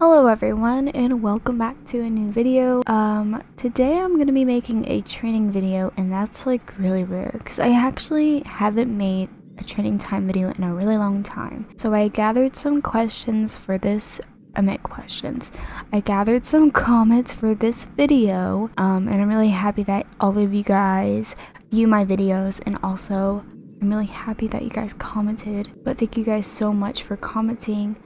Hello everyone and welcome back to a new video. Today I'm gonna be making a training video, and that's like really rare because I actually haven't made a training time video in a really long time. So I gathered some questions for this. I gathered some comments for this video, and I'm really happy that all of you guys view my videos, and also I'm really happy that you guys commented. But thank you guys so much for commenting.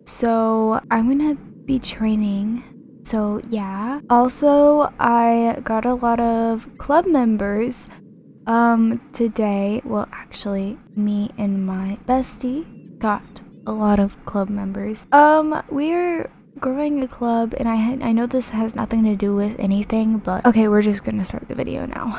So I'm gonna be training, so yeah. Also, I got a lot of club members today. Well, actually, me and my bestie got a lot of club members. We're growing a club, and I know this has nothing to do with anything, but okay, we're just gonna start the video now.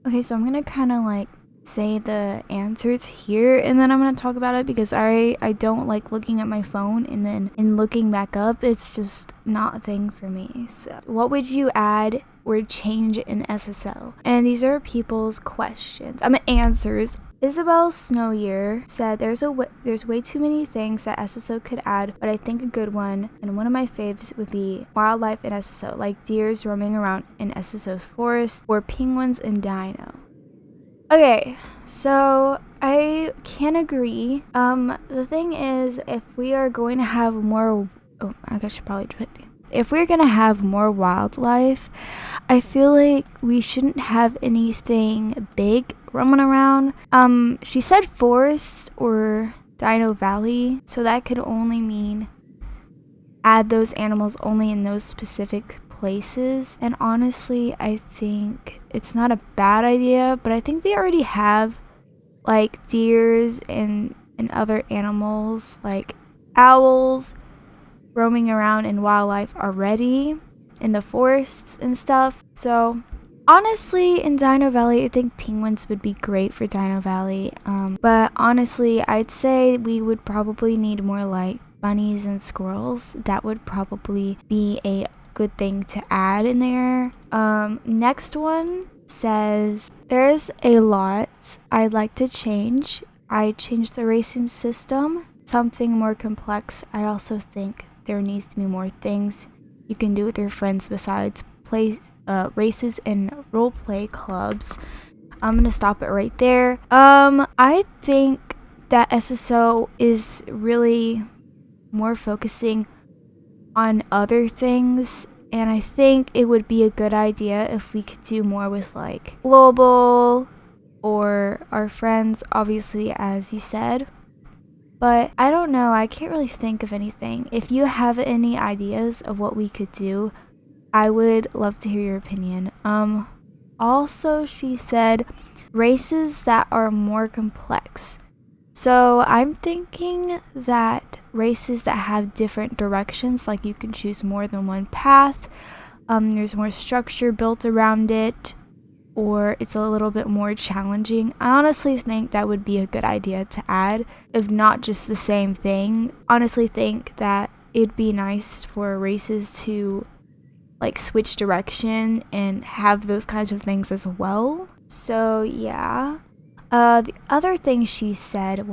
Okay, so I'm gonna kind of like say the answers here, and then I'm gonna talk about it because I don't like looking at my phone and then looking back up. It's just not a thing for me. So what would you add or change in SSO? And these are people's questions. Answers. Isabel Snowyear said there's way too many things that SSO could add, but I think a good one, and one of my faves, would be wildlife in SSO, like deers roaming around in SSO's forest or penguins in Dino. Okay, so I can agree. The thing is, if we are going to have more, if we're gonna have more wildlife, I feel like we shouldn't have anything big roaming around. She said forest or Dino Valley, so that could only mean add those animals only in those specific places. And honestly, I think it's not a bad idea, but I think they already have like deers and other animals like owls roaming around in wildlife already in the forests and stuff. So honestly, in Dino Valley, I think penguins would be great for Dino Valley. But honestly, I'd say we would probably need more like bunnies and squirrels. That would probably be a good thing to add in there. Next one says there's a lot I'd like to change. I changed the racing system, something more complex. I also think there needs to be more things you can do with your friends besides play races and roleplay clubs. I'm gonna stop it right there. I think that SSO is really more focusing on other things, and I think it would be a good idea if we could do more with like global or our friends, obviously, as you said. But I don't know, I can't really think of anything. If you have any ideas of what we could do, I would love to hear your opinion. Also, she said races that are more complex. So I'm thinking that races that have different directions, like you can choose more than one path, there's more structure built around it, or it's a little bit more challenging. I honestly think that would be a good idea to add, if not just the same thing. Honestly think that it'd be nice for races to like switch direction and have those kinds of things as well. So yeah. The other thing she said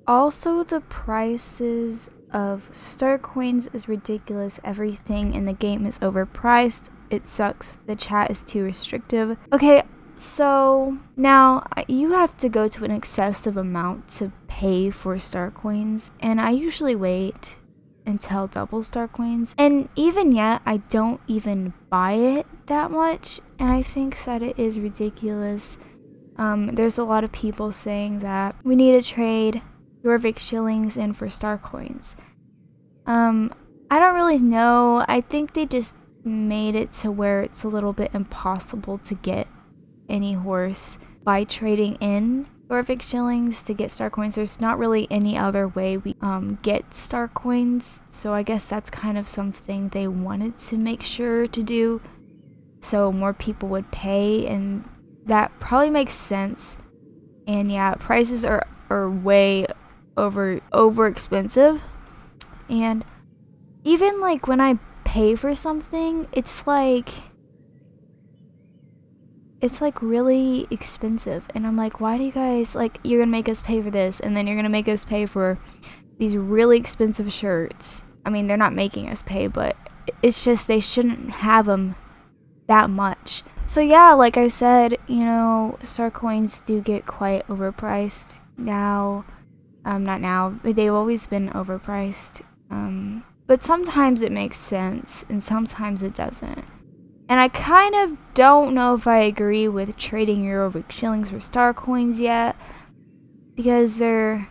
also the prices of star coins is ridiculous. Everything in the game is overpriced. It sucks. The chat is too restrictive. Okay, so now you have to go to an excessive amount to pay for star coins, and I usually wait until double star coins, and even yet I don't even buy it that much, and I think that it is ridiculous. There's a lot of people saying that we need to trade your Vic shillings in for star coins. I don't really know. I think they just made it to where it's a little bit impossible to get any horse by trading in your Vic shillings to get star coins. There's not really any other way we get star coins, so I guess that's kind of something they wanted to make sure to do, so more people would pay, and that probably makes sense. And yeah, prices are way over expensive, and even like when I pay for something, it's like really expensive, and I'm like, why do you guys, like, you're gonna make us pay for this, and then you're gonna make us pay for these really expensive shirts. I mean, they're not making us pay, but it's just they shouldn't have them that much. So yeah, like I said, you know, star coins do get quite overpriced now. Not now, they've always been overpriced. But sometimes it makes sense and sometimes it doesn't. And I kind of don't know if I agree with trading your over shillings for star coins yet, because I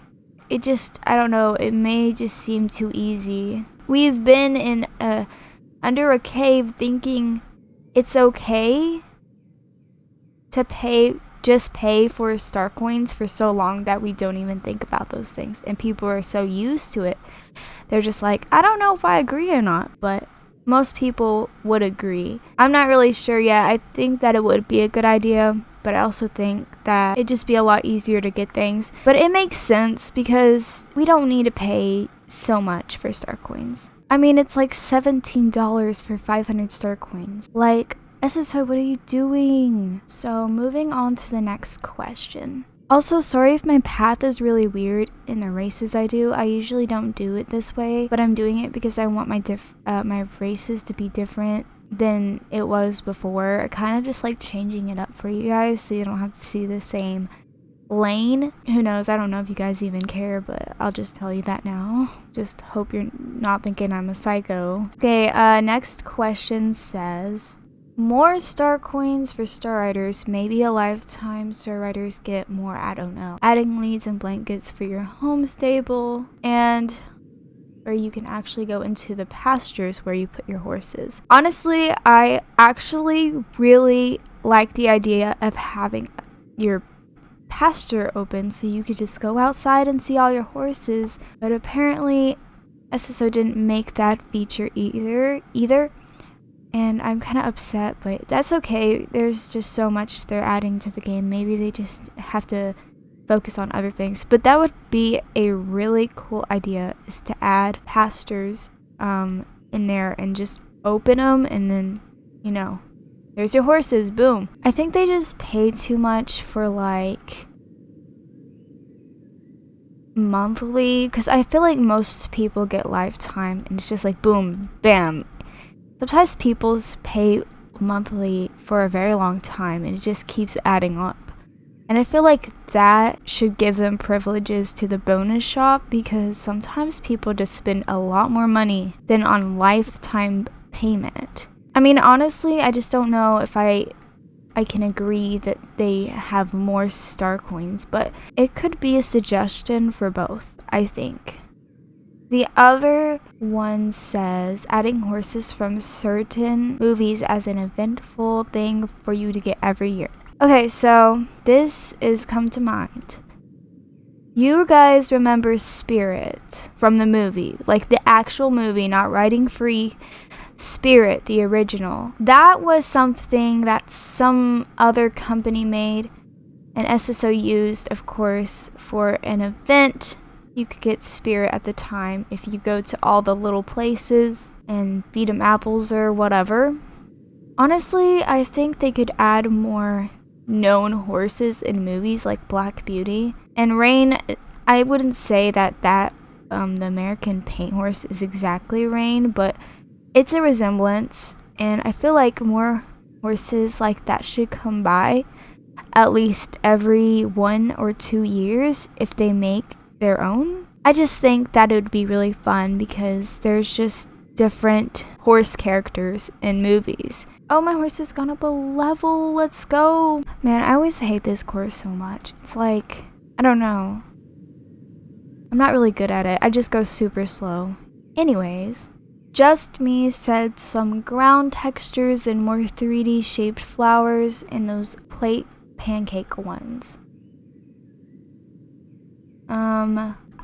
don't know, it may just seem too easy. We've been under a cave thinking it's okay to pay for star coins for so long that we don't even think about those things, and people are so used to it, they're just like, I don't know if I agree or not, but most people would agree. I'm not really sure yet. I think that it would be a good idea, but I also think that it'd just be a lot easier to get things. But it makes sense because we don't need to pay so much for star coins. I mean, it's like $17 for 500 star coins. Like, SSO, what are you doing? So moving on to the next question. Also, sorry if my path is really weird in the races I do. I usually don't do it this way, but I'm doing it because I want my races to be different than it was before. I kind of just like changing it up for you guys so you don't have to see the same lane. Who knows? I don't know if you guys even care, but I'll just tell you that now. Just hope you're not thinking I'm a psycho. Okay, next question says, more star coins for star riders. Maybe a lifetime star riders get more, I don't know. Adding leads and blankets for your home stable, and or you can actually go into the pastures where you put your horses. Honestly, I actually really like the idea of having your pasture open so you could just go outside and see all your horses, but apparently SSO didn't make that feature either. And I'm kind of upset, but that's okay. There's just so much they're adding to the game. Maybe they just have to focus on other things. But that would be a really cool idea, is to add pastures in there and just open them, and then, you know, there's your horses, boom. I think they just pay too much for like monthly, because I feel like most people get lifetime and it's just like boom, bam. Sometimes people pay monthly for a very long time and it just keeps adding up. And I feel like that should give them privileges to the bonus shop, because sometimes people just spend a lot more money than on lifetime payment. I mean, honestly, I just don't know if I can agree that they have more star coins, but it could be a suggestion for both, I think. The other one says, adding horses from certain movies as an eventful thing for you to get every year. Okay, so this is come to mind. You guys remember Spirit from the movie, like the actual movie, not writing free. Spirit, the original. That was something that some other company made, and SSO used, of course, for an event. You could get Spirit at the time if you go to all the little places and feed them apples or whatever. Honestly, I think they could add more known horses in movies like Black Beauty. And Rain, I wouldn't say that the American paint horse is exactly Rain, but it's a resemblance, and I feel like more horses like that should come by at least every 1 or 2 years if they make their own. I just think that it would be really fun because there's just different horse characters in movies. Oh, my horse has gone up a level. Let's go. Man, I always hate this course so much. It's like, I don't know. I'm not really good at it. I just go super slow. Anyways, Just Me said some ground textures and more 3D shaped flowers in those plate pancake ones.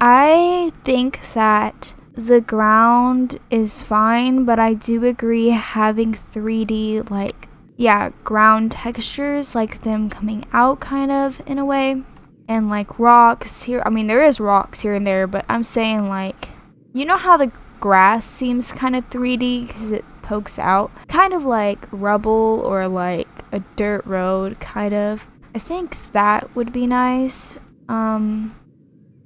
I think that the ground is fine, but I do agree having 3D, ground textures, like them coming out kind of in a way, and like rocks here. I mean, there is rocks here and there, but I'm saying, like, you know how the grass seems kind of 3D because it pokes out, kind of like rubble or like a dirt road, kind of. I think that would be nice.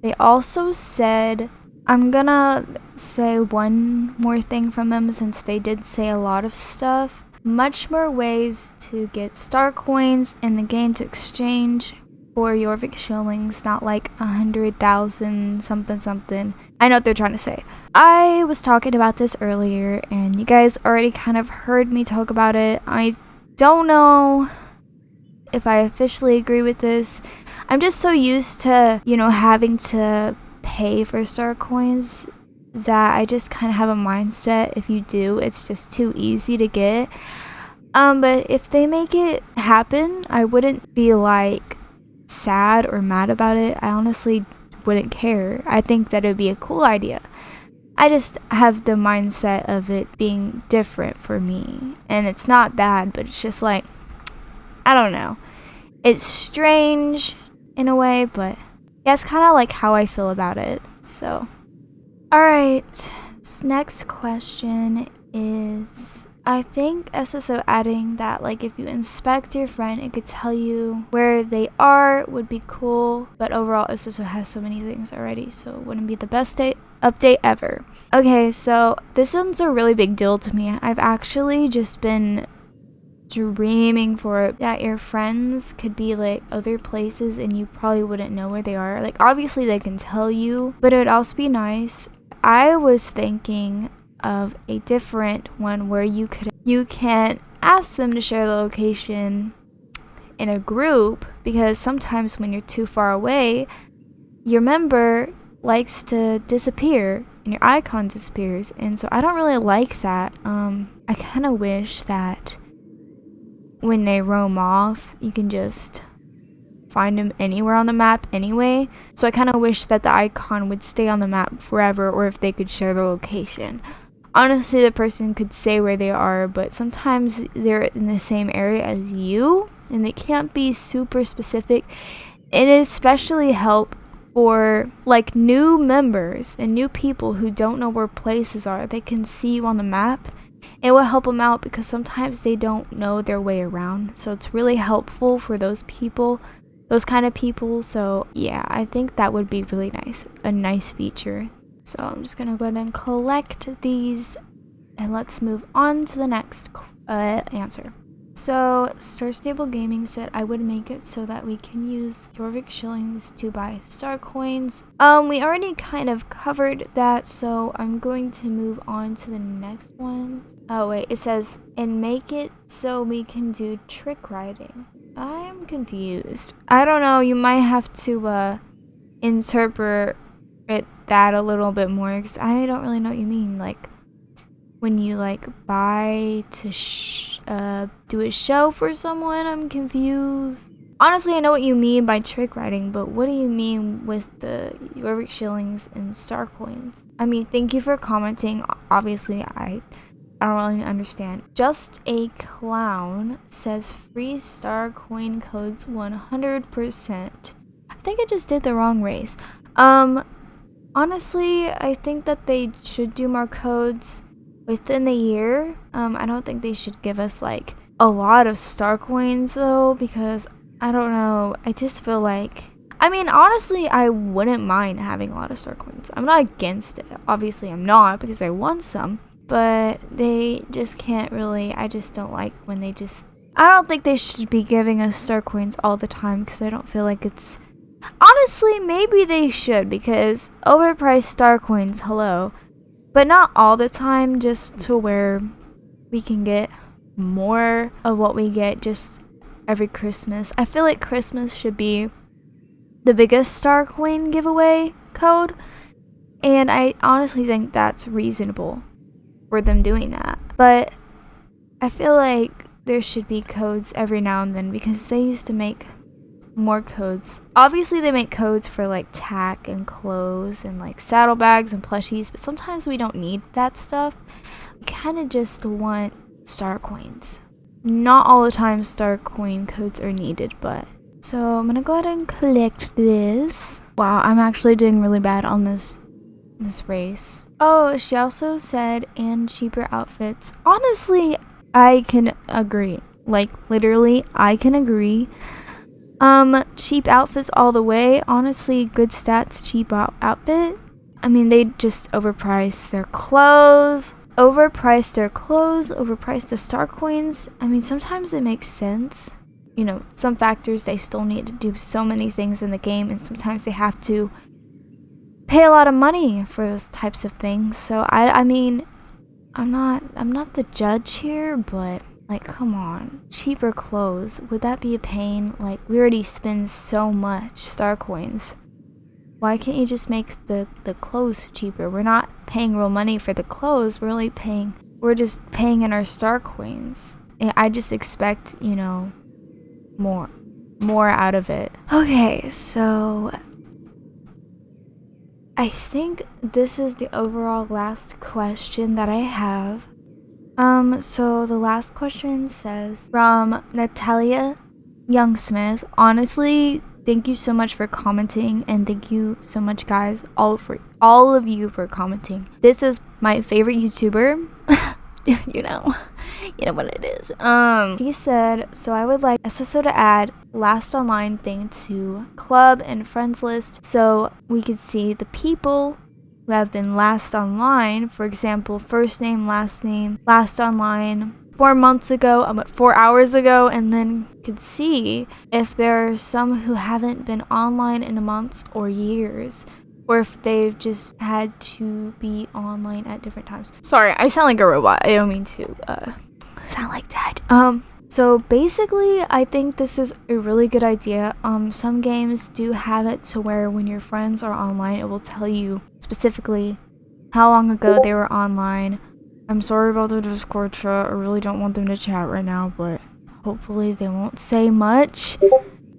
They also said I'm gonna say one more thing from them since they did say a lot of stuff. Much more ways to get star coins in the game to exchange for your Vic shillings, not like 100,000 something. I know what they're trying to say. I was talking about this earlier and you guys already kind of heard me talk about it. I don't know if I officially agree with this. I'm just so used to, having to pay for star coins that I just kind of have a mindset if you do, it's just too easy to get. But if they make it happen, I wouldn't be like sad or mad about it. I honestly wouldn't care. I think that it would be a cool idea. I just have the mindset of it being different for me. And it's not bad, but it's just like, I don't know. It's strange in a way, but yeah, it's kind of like how I feel about it. So, alright. Next question is, I think SSO adding that, like, if you inspect your friend, it could tell you where they are would be cool. But overall, SSO has so many things already, so it wouldn't be the best update ever. Okay, so this one's a really big deal to me. I've actually just been dreaming for it, that your friends could be like other places and you probably wouldn't know where they are. Like, obviously they can tell you, but it would also be nice. I was thinking of a different one where you can ask them to share the location in a group, because sometimes when you're too far away, your member likes to disappear and your icon disappears, and so I don't really like that. I kind of wish that when they roam off, you can just find them anywhere on the map anyway. So I kind of wish that the icon would stay on the map forever, or if they could share the location. Honestly, the person could say where they are, but sometimes they're in the same area as you and they can't be super specific. It especially help for like new members and new people who don't know where places are. They can see you on the map. It will help them out because sometimes they don't know their way around. So it's really helpful for those people, those kind of people. So yeah, I think that would be really nice, a nice feature. So I'm just gonna go ahead and collect these and let's move on to the next answer. So Star Stable Gaming said I would make it so that we can use Jorvik shillings to buy star coins. We already kind of covered that, so I'm going to move on to the next one. Oh wait, it says, and make it so we can do trick riding. I'm confused. I don't know, you might have to interpret that a little bit more, because I don't really know what you mean. Like, when you like buy to do a show for someone, I'm confused. Honestly, I know what you mean by trick riding, but what do you mean with the Jorvik shillings and star coins? I mean, thank you for commenting. Obviously, I don't really understand. Just a Clown says free star coin codes 100%. I think I just did the wrong race. Honestly, I think that they should do more codes within the year. I don't think they should give us like a lot of star coins though, because I don't know, I just feel like, I mean, honestly, I wouldn't mind having a lot of star coins. I'm not against it. Obviously, I'm not, because I want some, but they just can't really, I just don't like when they just, I don't think they should be giving us star coins all the time, because I don't feel like it's, honestly, maybe they should, because overpriced star coins, hello. But not all the time, just to where we can get more of what we get just every Christmas. I feel like Christmas should be the biggest star coin giveaway code, and I honestly think that's reasonable for them doing that. But I feel like there should be codes every now and then, because they used to make more codes. Obviously they make codes for like tack and clothes and like saddlebags and plushies, but sometimes we don't need that stuff. We kind of just want star coins. Not all the time star coin codes are needed, but so I'm gonna go ahead and collect this. Wow, I'm actually doing really bad on this race. Oh, she also said and cheaper outfits. Honestly, I can agree. Like, literally, I can agree. Cheap outfits all the way. Honestly, good stats, cheap outfit. I mean, they just overprice their clothes, overprice the star coins. I mean, sometimes it makes sense. You know, some factors, they still need to do so many things in the game, and sometimes they have to pay a lot of money for those types of things. So I mean, I'm not the judge here, but like, come on, cheaper clothes, would that be a pain? Like, we already spend so much star coins. Why can't you just make the clothes cheaper? We're not paying real money for the clothes. We're just paying in our star coins. I just expect, you know, more out of it. Okay, so I think this is the overall last question that I have. So the last question says, from Natalia Youngsmith, honestly, thank you so much for commenting, and thank you so much, guys, all of you for commenting. This is my favorite YouTuber. you know what it is. He said, so I would like SSO to add last online thing to club and friends list so we could see the people who have been last online. For example, first name, last online 4 months ago, 4 hours ago, and then could see if there are some who haven't been online in months or years, or if they've just had to be online at different times. Sorry, I sound like a robot. I don't mean to sound like that. So basically, I think this is a really good idea. Some games do have it to where when your friends are online, it will tell you specifically how long ago they were online. I'm sorry about the Discord chat. I really don't want them to chat right now, but hopefully they won't say much.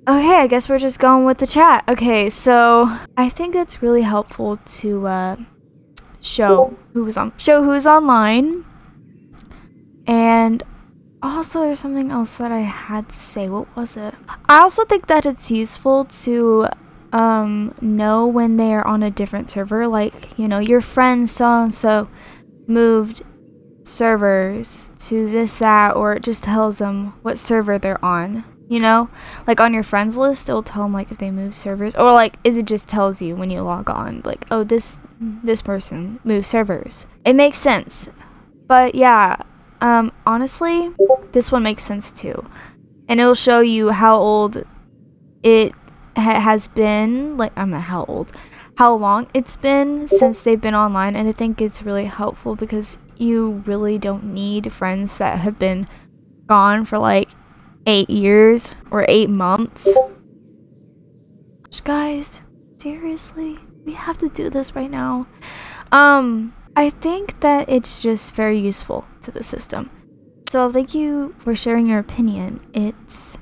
Okay, I guess we're just going with the chat. Okay, so I think it's really helpful to show who's online. And also, there's something else that I had to say. What was it? I also think that it's useful to know when they are on a different server. Like, you know, your friend so-and-so moved servers to this, that, or it just tells them what server they're on. You know, like on your friends list, it'll tell them like if they move servers, or like it just tells you when you log on, like, oh, this person moved servers. It makes sense. But yeah, honestly, this one makes sense too, and it'll show you how old it has been. Like, how long it's been since they've been online, and I think it's really helpful because you really don't need friends that have been gone for like 8 years or 8 months. Guys, seriously, we have to do this right now. I think that it's just very useful to the system. So thank you for sharing your opinion. It's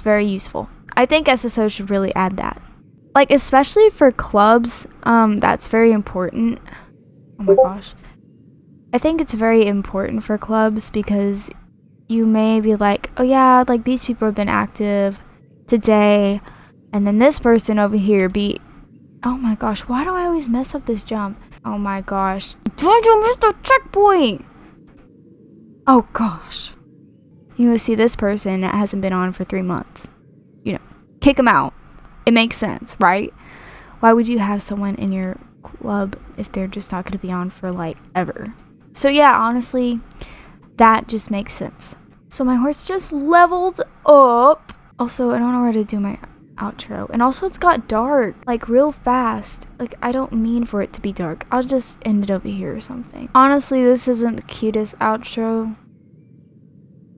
very useful. I think SSO should really add that. Like, especially for clubs, that's very important. Oh my gosh. I think it's very important for clubs because you may be like, oh yeah, like these people have been active today, and then this person over here oh my gosh, why do I always mess up this jump? Oh my gosh, why'd you miss the checkpoint? Oh gosh. You will see this person that hasn't been on for 3 months. You know, kick them out. It makes sense, right? Why would you have someone in your club if they're just not going to be on for like ever? So yeah, honestly, that just makes sense. So my horse just leveled up. Also, I don't know where to do my outro. And also, it's got dark, like real fast. Like, I don't mean for it to be dark. I'll just end it over here or something. Honestly, this isn't the cutest outro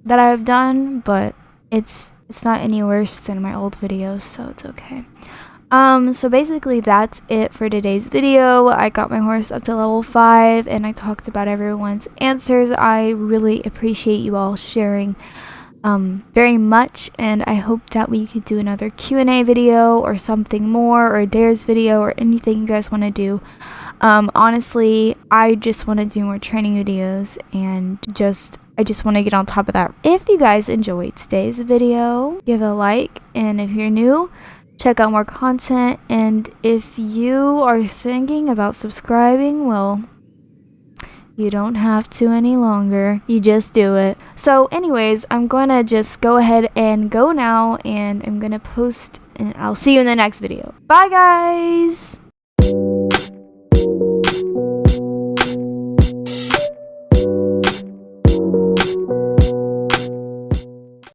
that I've done, but it's not any worse than my old videos, so it's okay. So basically that's it for today's video. I got my horse up to level 5 and I talked about everyone's answers. I really appreciate you all sharing very much, and I hope that we could do another Q&A video or something more, or a dares video, or anything you guys want to do. Honestly, I just want to do more training videos, and I just want to get on top of that. If you guys enjoyed today's video, give a like, and if you're new, check out more content. And if you are thinking about subscribing, well, you don't have to any longer. You just do it. So anyways, I'm gonna just go ahead and go now, and I'm gonna post, and I'll see you in the next video. Bye guys!